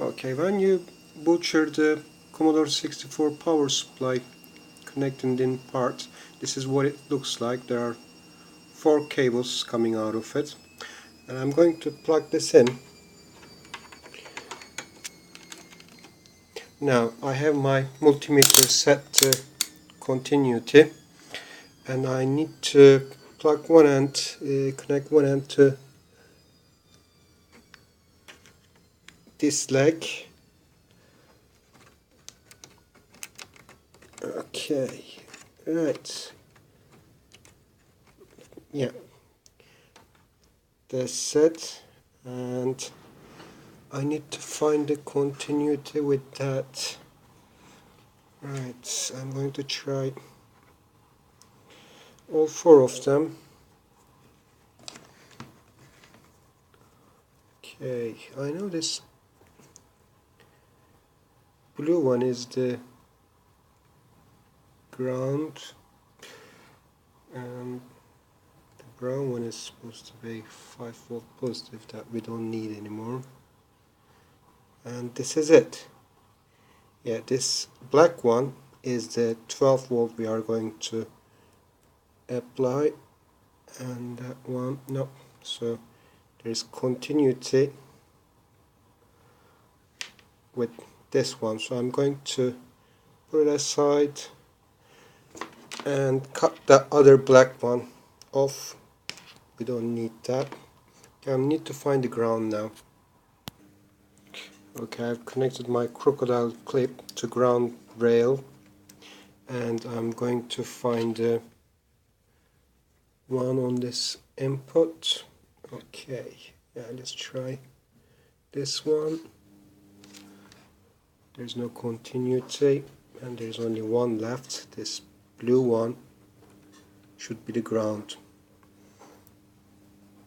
Okay, when you butcher the Commodore 64 power supply connected in parts, this is what it looks like. There are 4 cables coming out of it, and I'm going to plug this in. Now I have my multimeter set to continuity, and I need to plug one end, connect one end to this leg. Okay, right, yeah, that's it, and I need to find the continuity with that. Right, I'm going to try all 4 of them. Okay, I know this blue one is the ground, and the brown one is supposed to be 5V positive that we don't need anymore. And this is it. Yeah, this black one is the 12V we are going to apply, and that one, no. So there's continuity with this one, so I'm going to put it aside and cut the other black one off. We don't need that. I need to find the ground now. Okay, I've connected my crocodile clip to ground rail, and I'm going to find the one on this input. Okay, yeah, let's try this one. There's no continuity, and there's only one left. This blue one should be the ground.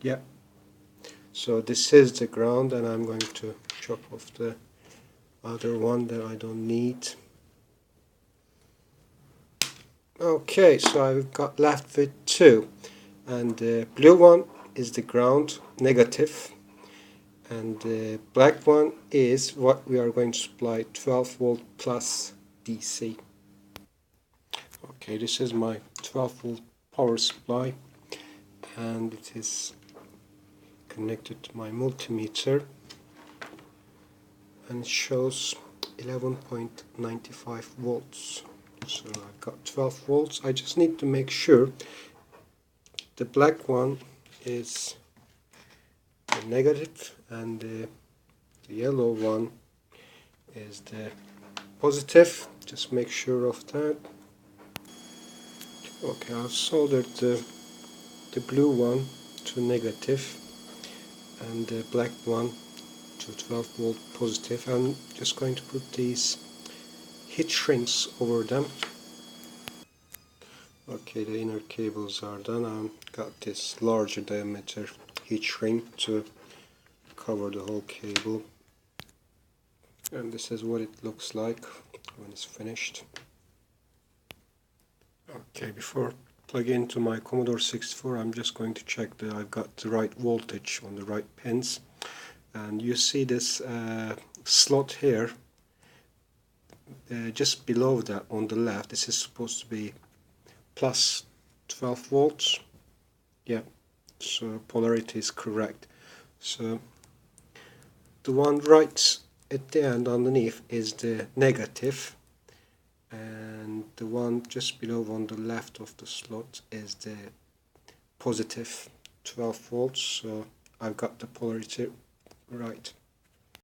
Yeah, so this is the ground, and I'm going to chop off the other one that I don't need. Okay, so I've got left with 2, and the blue one is the ground, negative, and the black one is what we are going to supply, 12V plus DC. Okay, this is my 12V power supply, and it is connected to my multimeter, and it shows 11.95 volts. So I've got 12 volts. I just need to make sure the black one is the negative and the yellow one is the positive. Just make sure of that. Okay, I've soldered the blue one to negative and the black one to 12V positive. I'm just going to put these heat shrinks over them. Okay, the inner cables are done. I've got this larger diameter heat shrink to cover the whole cable, and this is what it looks like when it's finished. Okay, before plugging into my Commodore 64, I'm just going to check that I've got the right voltage on the right pins. And you see this slot here, just below that on the left. This is supposed to be plus 12 volts. Yeah, so polarity is correct. So the one right at the end underneath is the negative, and the one just below on the left of the slot is the positive 12 volts. So I've got the polarity right.